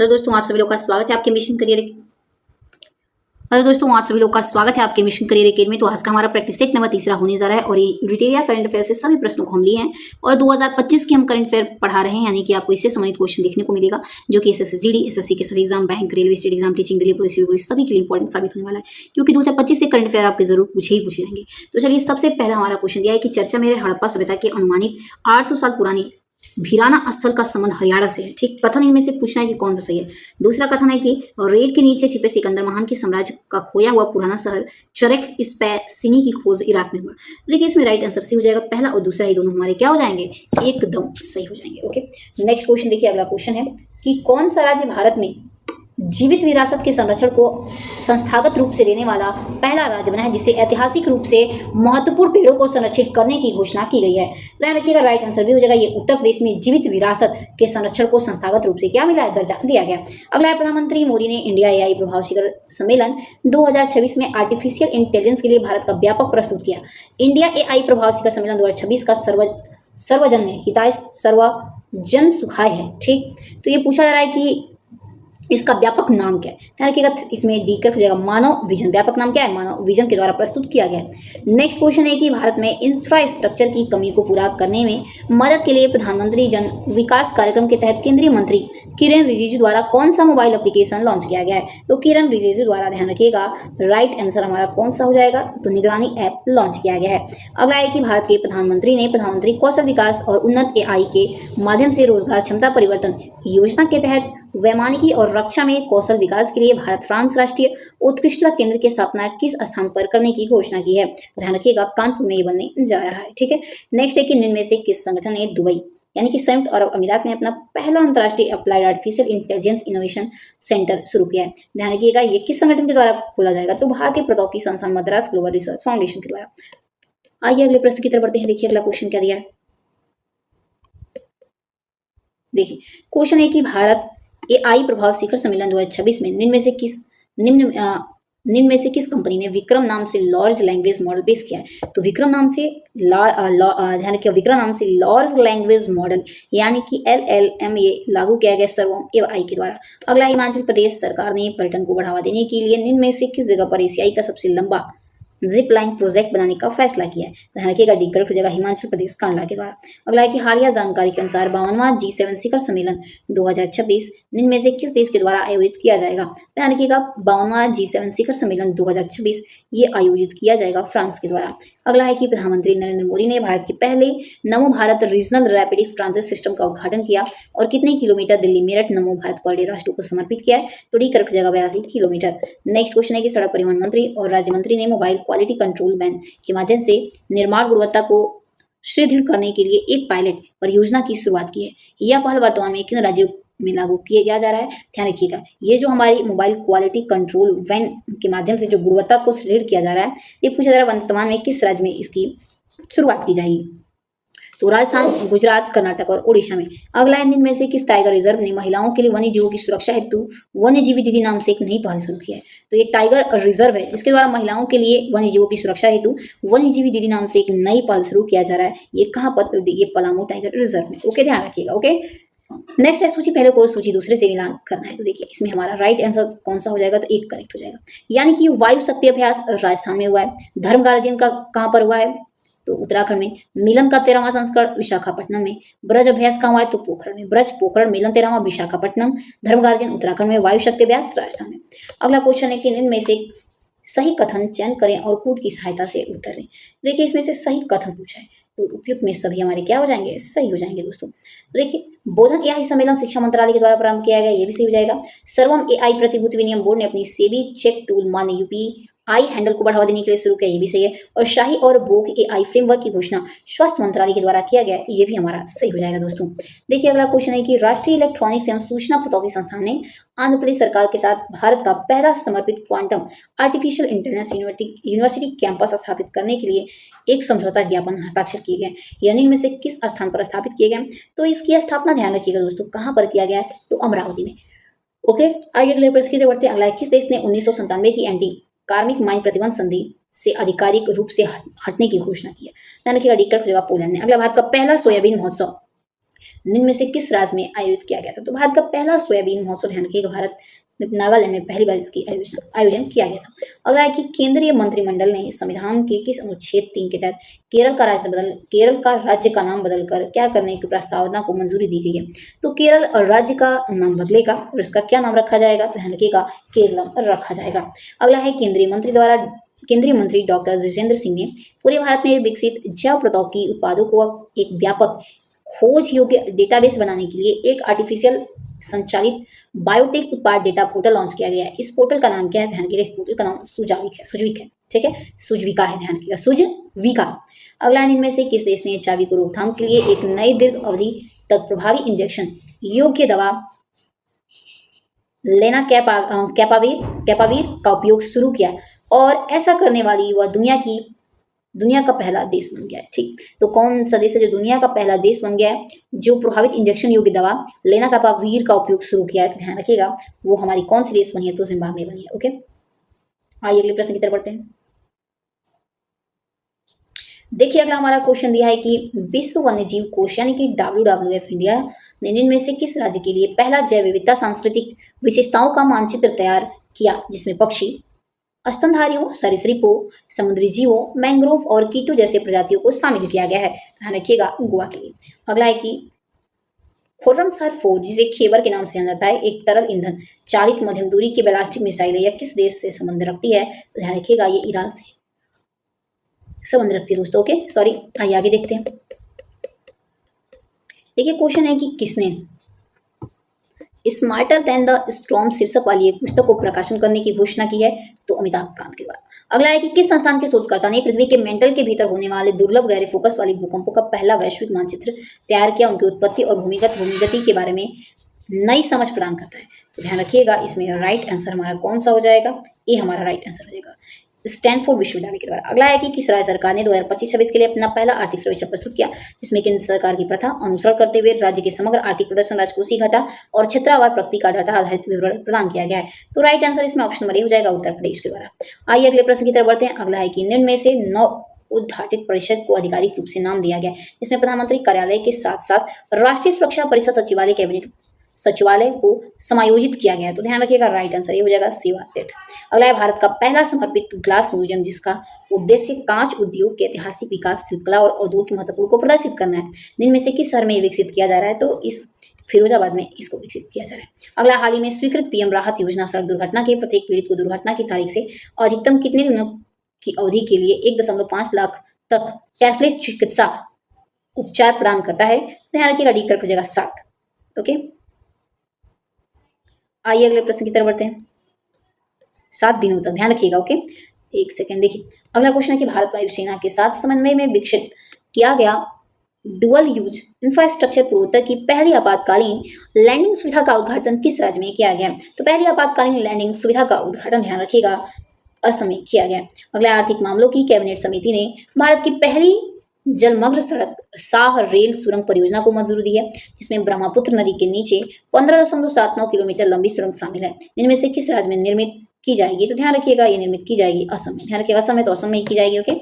Hello दोस्तों, आप सभी लोग का स्वागत है आपके मिशन करियर। आपके मिशन करियर एकेडमी। तो आज का हमारा प्रैक्टिस सेट नंबर 3 होने जा रहा है और ये यूनिटेरिया करंट अफेयर से सभी प्रश्नों को हम लिए हैं और 2025 के हम करंट अफेयर पढ़ा रहे हैं, यानी कि आपको इससे संबंधित क्वेश्चन देखने को मिलेगा जो कि एसएससी जीडी, एसएससी के सभी exam, bank, railway state exam, teaching, Delhi police, civil police सभी के लिए इंपॉर्टेंट साबित होने वाला है, क्योंकि 2025 से करंट अफेयर आपके जरूर पूछे ही पूछे जाएंगे। तो चलिए, सबसे पहला हमारा क्वेश्चन दिया है कि चर्चा में हड़प्पा सभ्यता के अनुमानित 800 साल पुरानी भीराना स्थल का संबंध हरियाणा से है। ठीक, कथन इनमें से पूछना है कि कौन सा सही है। दूसरा कथन है कि रेत के नीचे छिपे सिकंदर महान के साम्राज्य का खोया हुआ पुराना शहर चरेक्स स्पैसिनी की खोज इराक में हुआ। देखिए, इसमें राइट आंसर सी हो जाएगा पहला और दूसरा, ये दोनों हमारे क्या हो जाएंगे, एकदम सही हो जाएंगे। ओके, नेक्स्ट क्वेश्चन देखिए, अगला क्वेश्चन है कि कौन सा राज्य भारत में जीवित विरासत के संरक्षण को संस्थागत रूप से देने वाला पहला राज्य बना है, जिसे ऐतिहासिक रूप से महत्वपूर्ण पेड़ों को संरक्षित करने की घोषणा की गई है। तो याद रखिएगा, राइट आंसर भी हो जाएगा, ये उत्तर प्रदेश में जीवित विरासत के संरक्षण को संस्थागत रूप से क्या मिला है, दर्जा दिया गया। अगला है, प्रधानमंत्री मोदी ने इंडिया एआई प्रभाव शिखर सम्मेलन 2026 में आर्टिफिशियल इंटेलिजेंस के लिए भारत का व्यापक प्रस्तुत किया। इंडिया एआई प्रभाव शिखर सम्मेलन 2026 का सर्वजन हिताय सर्वजन सुखाय है। ठीक, तो ये पूछा जा रहा है कि इसका व्यापक नाम क्या है। ध्यान रखिएगा, इसमें डी कर हो जाएगा मानव विजन। व्यापक नाम क्या है, मानव विजन के द्वारा प्रस्तुत किया गया है। नेक्स्ट क्वेश्चन है कि भारत में इंफ्रास्ट्रक्चर की कमी को पूरा करने में मदद के लिए प्रधानमंत्री जन विकास कार्यक्रम के तहत केंद्रीय मंत्री किरेन रिजिजू द्वारा कौन सा मोबाइल एप्लीकेशन लॉन्च किया गया है। तो किरेन रिजिजू द्वारा, ध्यान रखिएगा, राइट आंसर हमारा कौन सा हो जाएगा, तो निगरानी ऐप लॉन्च किया गया है। अगला है कि भारत के प्रधानमंत्री ने प्रधानमंत्री कौशल विकास और उन्नत एआई के माध्यम से रोजगार क्षमता परिवर्तन योजना के तहत वैमानिकी और रक्षा में कौशल विकास के लिए भारत फ्रांस राष्ट्रीय उत्कृष्टता केंद्र की स्थापना किस स्थान पर करने की घोषणा की है। ध्यान रखिएगा, कानपुर में ये बनने जा रहा है। ठीक है, नेक्स्ट है कि निम्न में से किस संगठन ने दुबई यानी कि संयुक्त अरब अमीरात में अपना पहला अंतर्राष्ट्रीय applied artificial intelligence innovation centre शुरू किया है। ध्यान रखिएगा, ये किस संगठन के द्वारा खोला जाएगा, तो भारतीय प्रौद्योगिकी संस्थान मद्रास ग्लोबल रिसर्च फाउंडेशन के द्वारा। आइए अगले प्रश्न की तरफ बढ़ते हैं। देखिए, अगला क्वेश्चन क्या दिया है। देखिए, क्वेश्चन है कि भारत एआई प्रभाव शिखर सम्मेलन 2026 में निम्न में से किस कंपनी ने विक्रम नाम से लार्ज लैंग्वेज मॉडल पेश किया है। तो विक्रम नाम से ध्यान रखिए, विक्रम नाम से लार्ज लैंग्वेज मॉडल यानी कि LLM ये लागू किया गया सर्वम एआई के द्वारा। अगला, हिमाचल प्रदेश सरकार ने पर्यटन को बढ़ावा देने के लिए निम्न में से किस जगह पर एशियाई का सबसे लंबा जिप लाइन प्रोजेक्ट बनाने का फैसला किया है। ध्यान रखिएगा, डी करेक्ट हो जाएगा हिमाचल प्रदेश कांडला के द्वारा। अगला है कि हालिया जानकारी के अनुसार 52वां G7 शिखर सम्मेलन 2026 निम्न में से किस देश के द्वारा आयोजित किया जाएगा। ध्यान रखिएगा, 52वां G7 शिखर सम्मेलन 2026 ये आयोजित किया जाएगा फ्रांस के द्वारा। अगला है कि प्रधानमंत्री नरेंद्र मोदी ने भारत के पहले नमो Bharat regional rapid transit system का उद्घाटन किया और कितने किलोमीटर दिल्ली मेरठ नमो भारत कॉरिडोर राष्ट्र को समर्पित किया है। तो डी करेक्ट हो जाएगा 82 किलोमीटर। नेक्स्ट क्वेश्चन है कि सड़क परिवहन मंत्री और राज्य मंत्री ने मोबाइल क्वालिटी कंट्रोल वैन के माध्यम से निर्माण गुणवत्ता को सुदृढ़ करने के लिए एक पायलट परियोजना की शुरुआत की है। यह पहल वर्तमान में किन राज्यों में लागू किया जा रहा है। ध्यान रखिएगा, ये जो हमारी मोबाइल क्वालिटी कंट्रोल वैन के माध्यम से जो गुणवत्ता को सुदृढ़ किया जा रहा है, ये पूछा जा रहा है वर्तमान में किस राज्य में इसकी शुरुआत की जाएगी। तो राजस्थान, गुजरात, कर्नाटक और ओडिशा में। अगला है, इनमें से किस टाइगर रिजर्व ने महिलाओं के लिए वन्य जीवों की सुरक्षा हेतु वन्य जीवी दीदी नाम से एक नई पहल शुरू की है। तो ये टाइगर रिजर्व है जिसके द्वारा महिलाओं के लिए वन्य जीवों की सुरक्षा हेतु वन्य जीवी दीदी नाम से एक नई पहल शुरू किया जा रहा है। ये कहाँ पर, तो ये पलामू टाइगर रिजर्व में। ओके, ध्यान रखिएगा। ओके, नेक्स्ट है सूची पहले को सूची दूसरे से मिलान करना है। तो देखिए, इसमें हमारा राइट आंसर कौन सा हो जाएगा, तो एक करेक्ट हो जाएगा, यानी कि वायु शक्ति अभ्यास राजस्थान में हुआ है। धर्म गार्जियन का कहाँ पर हुआ है, तो उत्तराखंड में। मिलन का 13वां संस्करण विशाखापट्टनम में। ब्रज अभ्यास कहाँ हुआ है, तो पोखरण में। ब्रज पोखरण मिलन 13वां विशाखापट्टनम। धर्म गार्जियन उत्तराखंड में। वायु शक्ति अभ्यास राजस्थान में। अगला क्वेश्चन है कि इनमें से सही कथन चयन करें और कूट की सहायता से उत्तर दें। देखिए, इसमें से सही कथन पूछा है, तो उपयुक्त में सभी हमारे क्या हो जाएंगे, सही हो जाएंगे दोस्तों। तो देखिए, बोधन एआई सम्मेलन शिक्षा मंत्रालय के द्वारा प्रारंभ किया गया, ये भी सही हो जाएगा। सर्वम एआई प्रतिभूति विनियम बोर्ड ने अपनी सेबी चेक टूल मान्य यूपीआई हैंडल को बढ़ावा देने के लिए शुरू किया, ये भी सही है। और शाही और बोग एआई फ्रेमवर्क की घोषणा स्वास्थ्य मंत्रालय के द्वारा किया गया, ये भी हमारा सही हो जाएगा दोस्तों। देखिए, अगला क्वेश्चन है कि राष्ट्रीय इलेक्ट्रॉनिक्स एवं सूचना प्रौद्योगिकी संस्थान ने आंध्र प्रदेश सरकार के साथ भारत का पहला समर्पित quantum artificial intelligence university campus स्थापित करने के लिए एक समझौता ज्ञापन हस्ताक्षर किए गए। यानी इनमें से किस स्थान पर स्थापित किए गए, तो इसकी स्थापना, ध्यान रखिएगा दोस्तों, कहाँ पर किया गया है, तो अमरावती में। ओके, आगे अगले प्रश्न की तरफ बढ़ते हैं। अगला है, किस देश ने 1997 की एंटी कार्मिक माइन प्रतिबंध संधि से आधिकारिक रूप से हटने की घोषणा की है। ध्यान रखिएगा, डी करेक्ट हो जाएगा पोलैंड ने। अगला, भारत का पहला सोयाबीन महोत्सव निम्न में से किस राज्य में आयोजित किया गया था? तो भारत का पहला सोयाबीन महोत्सव, ध्यान रखिएगा, भारत में नागालैंड में पहली बार इसकी आयोजन किया गया था। अगला है कि केंद्रीय मंत्रिमंडल ने संविधान के किस अनुच्छेद 3 के तहत केरल का राज्य का नाम बदलकर क्या करने की प्रस्तावना को मंजूरी दी गई है? तो केरल राज्य का नाम बदलेगा और इसका क्या नाम रखा जाएगा? तो ध्यान रखिएगा, केरलम रखा जाएगा। अगला है केंद्रीय मंत्री डॉक्टर जितेंद्र सिंह ने पूरे भारत में विकसित जैव प्रौद्योगिकी उत्पादों को एक व्यापक खोज योग्य डेटाबेस बनाने के लिए एक आर्टिफिशियल संचालित बायोटेक उत्पाद डेटा पोर्टल लॉन्च किया गया है। इस पोर्टल का नाम क्या है? ध्यान रखिएगा, इस पोर्टल का नाम सुजविक है। ठीक है, सुजविका है, ध्यान रखिएगा, सुजविका। अगला है, इनमें से किस देश ने एचआईवी को रोकथाम के लिए एक नई दीर्घ अवधि तक प्रभावी इंजेक्शन योग्य दवा लेना कैपावीर का उपयोग शुरू किया और ऐसा करने वाली वह दुनिया का पहला देश बन गया है? ठीक, तो कौन सा देश है जो दुनिया का पहला देश बन गया है जो प्रभावित इंजेक्शन योग्य दवा लेना कैपावीर का उपयोग शुरू किया है? तो ध्यान रखिएगा, वो हमारी कौन सी देश बनी है? तो जिम्बाब्वे बनी है। ओके, आइए अगले प्रश्न की तरफ बढ़ते हैं। देखिए, अगला हमारा क्वेश्चन दिया है कि विश्व वन्यजीव कोष यानी कि WWF इंडिया ने इनमें से किस राज्य के लिए पहला जैव विविधता सांस्कृतिक विशेषताओं का मानचित्र तैयार किया, जिसमें पक्षी, स्तनधारियों, सरीसृपों, समुद्री जीवों, मैंग्रोव और कीटों जैसे प्रजातियों को शामिल किया गया है? ध्यान रखिएगा, गोवा के लिए। अगला है कि खुर्रमसर 4, जिसे खेबर के नाम से जाना जाता है, एक तरल ईंधन चालित मध्यम दूरी की बैलिस्टिक मिसाइल है, यह किस देश से संबंध रखती है? तो ध्यान रखिएगा, ये ईरान से संबंध रखती है दोस्तों। ओके, सॉरी, आइए आगे देखते हैं। देखिए, क्वेश्चन है कि किसने स्मार्टर देन द स्टॉर्म शीर्षक वाली एक पुस्तक को प्रकाशन करने की घोषणा की है? तो अमिताभ कांत के द्वारा। अगला है कि किस संस्थान के शोधकर्ता ने पृथ्वी के मेंटल के भीतर होने वाले दुर्लभ गहरे फोकस वाली भूकंपों का पहला वैश्विक मानचित्र तैयार किया? उनकी उत्पत्ति और भूमिगति के बारे में नई समझ प्रदान करता है। तो ध्यान रखिएगा, इसमें राइट आंसर हमारा कौन सा हो जाएगा? ये हमारा राइट आंसर हो जाएगा, स्टैनफोर्ड विश्वविद्यालय के द्वारा। अगला है कि किस राज्य सरकार ने 2025-26 के लिए अपना पहला आर्थिक सर्वेक्षण प्रस्तुत किया, जिसमें केंद्र सरकार की प्रथा अनुसरण करते हुए राज्य के समग्र आर्थिक प्रदर्शन, राजकोषीय घाटा और क्षेत्रवार प्रगति का डाटा आधारित विवरण प्रदान किया गया है? तो राइट आंसर इसमें ऑप्शन नंबर ए हो जाएगा, उत्तर प्रदेश के द्वारा। आइए अगले प्रश्न की तरफ बढ़ते हैं। अगला है कि निम्न में से 9 उद्घाटित परिषद को आधिकारिक रूप से नाम दिया गया, जिसमें प्रधानमंत्री कार्यालय के साथ साथ राष्ट्रीय सुरक्षा परिषद सचिवालय कैबिनेट सचिवालय को समायोजित किया गया है? तो ध्यान रखिएगा, राइट आंसर ये हो जाएगा, सेवा तीर्थ। अगला है भारत का पहला समर्पित ग्लास म्यूजियम, जिसका उद्देश्य कांच उद्योग के ऐतिहासिक विकास, शिल्पकला और उद्योग के महत्वपूर्ण को प्रदर्शित करना है? जिनमें से किस शहर में विकसित किया जा रहा है? तो इस फिरोजाबाद में इसको विकसित किया जा रहा है। अगला, हाल ही में स्वीकृत पीएम राहत योजना सड़क दुर्घटना के प्रत्येक पीड़ित को दुर्घटना की तारीख से अधिकतम कितने दिनों की अवधि के लिए 1.5 लाख तक कैशलेस चिकित्सा उपचार प्रदान करता है? ध्यान रखिएगा, डी कर हो जाएगा 7। ओके, आइए अगले प्रश्न की तरफ बढ़ते हैं। 7 दिनों तक, ध्यान रखिएगा। ओके, एक सेकेंड, देखिए अगला क्वेश्चन है कि भारत वायुसेना के साथ समन्वय में विकसित किया गया डुअल यूज इंफ्रास्ट्रक्चर पूर्वोत्तर की पहली आपातकालीन लैंडिंग सुविधा का उद्घाटन किस राज्य में किया गया? तो पहली आपातकालीन लैंडिंग सुविधा का उद्घाटन, ध्यान रखिएगा, असम में किया गया। अगला, आर्थिक मामलों की कैबिनेट समिति ने भारत की पहली जलमग्न सड़क साह रेल सुरंग परियोजना को मंजूरी दी है, जिसमें ब्रह्मपुत्र नदी के नीचे 15.79 किलोमीटर लंबी सुरंग शामिल है? इनमें से किस राज्य में निर्मित की जाएगी? तो ध्यान रखिएगा, ये निर्मित की जाएगी असम में। ध्यान रखिएगा, असम में, तो असम में की जाएगी। ओके,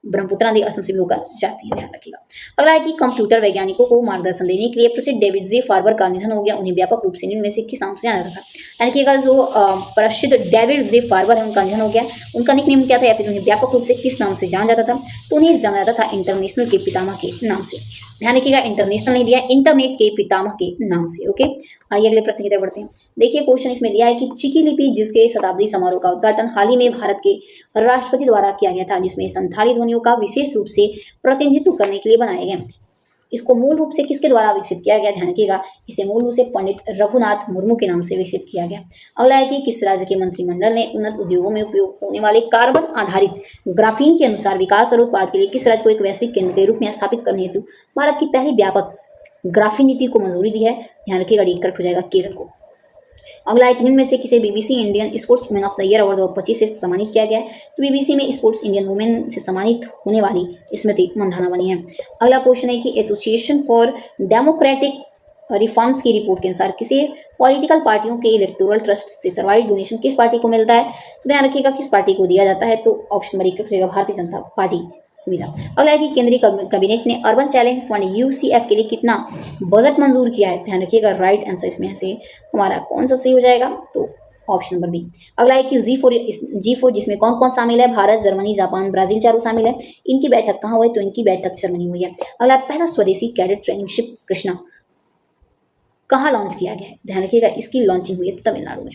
ब्रह्मपुत्र नदी असम से भी होकर जाती है, ध्यान रखिएगा। अगला है कि कंप्यूटर वैज्ञानिकों को मार्गदर्शन देने के लिए प्रसिद्ध डेविड जे फार्बर का निधन हो गया, उन्हें व्यापक रूप से इनमें से किस नाम से जाना जाता था? यानी कि जो प्रसिद्ध डेविड जे फार्बर है, उनका निधन हो गया, उनका निकनेम क्या था या फिर उन्हें व्यापक रूप से किस नाम से जाना जाता था? तो उन्हें जाना जाता था इंटरनेशनल के पितामह के नाम से। ध्यान रखिएगा, इंटरनेशनल नहीं दिया, इंटरनेट के पितामह के नाम से। ओके, आइए अगले प्रश्न की तरफ बढ़ते हैं। देखिए, क्वेश्चन इसमें दिया है कि चिकी लिपि, जिसके शताब्दी समारोह का उद्घाटन हाल ही में भारत के राष्ट्रपति द्वारा किया गया था, जिसमें संथाली ध्वनियों का विशेष रूप से प्रतिनिधित्व करने के लिए बनाए गए, इसको मूल रूप से किसके द्वारा विकसित किया गया? ध्यान रखिएगा, इसे मूल रूप से पंडित रघुनाथ मुर्मू के नाम से विकसित किया गया। अगला है कि किस राज्य के मंत्रिमंडल ने उन्नत उद्योगों में उपयोग होने वाले कार्बन आधारित ग्राफीन के अनुसार विकास और उत्पाद के लिए किस राज्य को एक वैश्विक केंद्र के रूप में स्थापित करने हेतु भारत की पहली व्यापक ग्राफीन नीति को मंजूरी दी है? ध्यान रखिएगा, डी करेक्ट हो जाएगा, केरल को। अगला एक में से किसे BBC Indian sports women of the year award 2025 से सम्मानित किया गया है? तो बीबीसी में स्पोर्ट्स इंडियन वुमेन से सम्मानित होने वाली स्मृति मंधाना बनी है। अगला क्वेश्चन है कि एसोसिएशन फॉर डेमोक्रेटिक रिफॉर्म्स की रिपोर्ट के अनुसार किसी पॉलिटिकल पार्टियों के इलेक्टोरल ट्रस्ट से सर्वाधिक डोनेशन किस पार्टी को मिलता है? तो ध्यान रखिएगा, किस पार्टी को दिया जाता है? तो ऑप्शन नंबर 1 हो जाएगा, भारतीय जनता पार्टी मिला। अगला है कि केंद्रीय कैबिनेट ने अर्बन चैलेंज फंड यूसीएफ के लिए कितना बजट मंजूर किया है। ध्यान रखिएगा, राइट आंसर इसमें से हमारा कौन सा सही हो जाएगा, तो ऑप्शन नंबर बी। अगला है कि जी4 जिसमें कौन कौन शामिल है, भारत, जर्मनी, जापान, ब्राजील चारों शामिल है। इनकी बैठक कहाँ हुई, तो इनकी बैठक जर्मनी हुई है। अगला पहला स्वदेशी कैडेट ट्रेनिंग शिप कृष्णा कहाँ लॉन्च किया गया है। ध्यान रखिएगा, इसकी लॉन्चिंग हुई है तमिलनाडु में।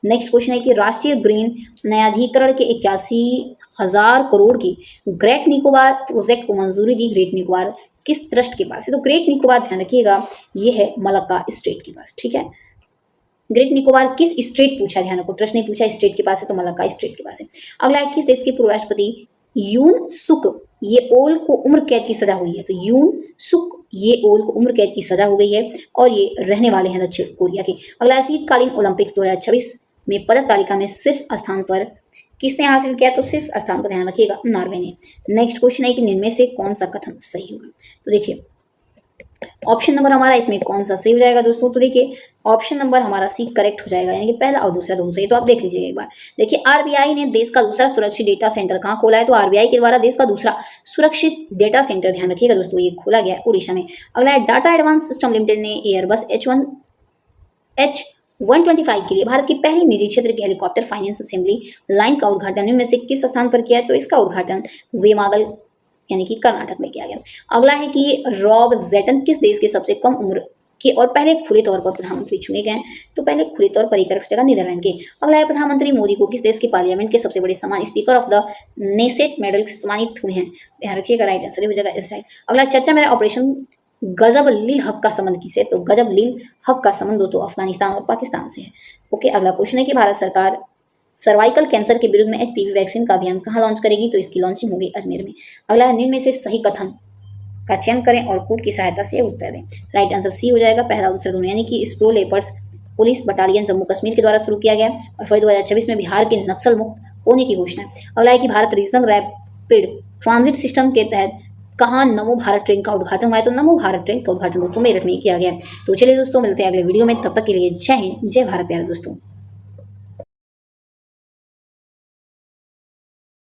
नेक्स्ट क्वेश्चन है कि राष्ट्रीय ग्रीन न्यायाधिकरण के 81,000 करोड़ की ग्रेट निकोबार प्रोजेक्ट को मंजूरी दी। ग्रेट निकोबार किस ट्रस्ट के पास है, तो ग्रेट निकोबार ध्यान रखिएगा ये है मलक्का स्टेट के पास, ठीक है। ग्रेट निकोबार किस स्टेट पूछा, ध्यान रखो, ट्रस्ट नहीं पूछा, स्टेट के पास है तो मलक्का स्टेट के पास है। अगला है किस देश के पूर्व राष्ट्रपति यून सुक ये ओल को उम्र कैद की सजा हुई है, तो यून सुक ये ओल को उम्र कैद की सजा हो गई है और ये रहने वाले हैं दक्षिण कोरिया के। अगला है शीतकालीन ओलंपिक्स 2026 में पदक तालिका में शीर्ष स्थान पर किसने हासिल किया, तो शीर्ष स्थान पर ध्यान रखिएगा नॉर्वे ने। नेक्स्ट क्वेश्चन है कि निम्न में से कौन सा कथन सही होगा, तो देखिए ऑप्शन नंबर हमारा इसमें कौन सा सही हो जाएगा दोस्तों, तो देखिए ऑप्शन नंबर हमारा सी करेक्ट हो जाएगा, यानी कि पहला और दूसरा दोनों सही। तो आप देख लीजिएगा एक बार, देखिए आरबीआई ने देश का दूसरा सुरक्षित डेटा सेंटर कहाँ खोला है, तो आरबीआई के द्वारा देश का दूसरा सुरक्षित डेटा सेंटर ध्यान रखिएगा दोस्तों ये खोला गया है उड़ीसा में। अगला है टाटा एडवांस सिस्टम लिमिटेड ने एयरबस H125 के लिए भारत की पहली निजी क्षेत्र की हेलीकॉप्टर फाइनेंस असेंबली लाइन का उद्घाटन इनमें से किस स्थान पर किया है, तो इसका उद्घाटन वेमागल यानी कि कर्नाटक में किया गया। अगला है कि रॉब जेटन किस देश के सबसे कम उम्र के और पहले खुले तौर पर प्रधानमंत्री चुने गए, तो पहले खुले तौर पर एक जगह नीदरलैंड के। अगला है प्रधानमंत्री मोदी को किस देश के पार्लियामेंट के सबसे बड़े सम्मान speaker of the Knesset medal से सम्मानित हुए हैं, ध्यान रखिएगा राइट आंसर हो जाएगा इस राइट। अगला चर्चा में ऑपरेशन गजब लील हक का संबंध किसे, तो गजब लील हक का संबंध तो अफगानिस्तान और पाकिस्तान से है। ओके, अगला क्वेश्चन है कि भारत सरकार सर्वाइकल कैंसर के विरुद्ध में एचपीवी वैक्सीन का अभियान कहाँ लॉन्च करेगी, तो इसकी लॉन्चिंग होगी अजमेर में। अगला है निम्न में से सही कथन का चयन करें और कोड की सहायता से उत्तर दें। राइट आंसर सी हो जाएगा, पहला दूसरा दोनों, यानी कि स्प्रो लेपर्स पुलिस बटालियन जम्मू कश्मीर के द्वारा शुरू किया गया और फरवरी 2026 में बिहार के नक्सल मुक्त होने की घोषणा है। अगला है कि Bharat regional rapid transit system के तहत कहाँ नमो भारत ट्रेन का उद्घाटन हुआ है, तो नमो भारत ट्रेन का उद्घाटन दोस्तों मेरठ में किया गया है। तो चलिए दोस्तों मिलते हैं अगले वीडियो में, तब तक के लिए जय हिंद, जय भारत प्यारे दोस्तों।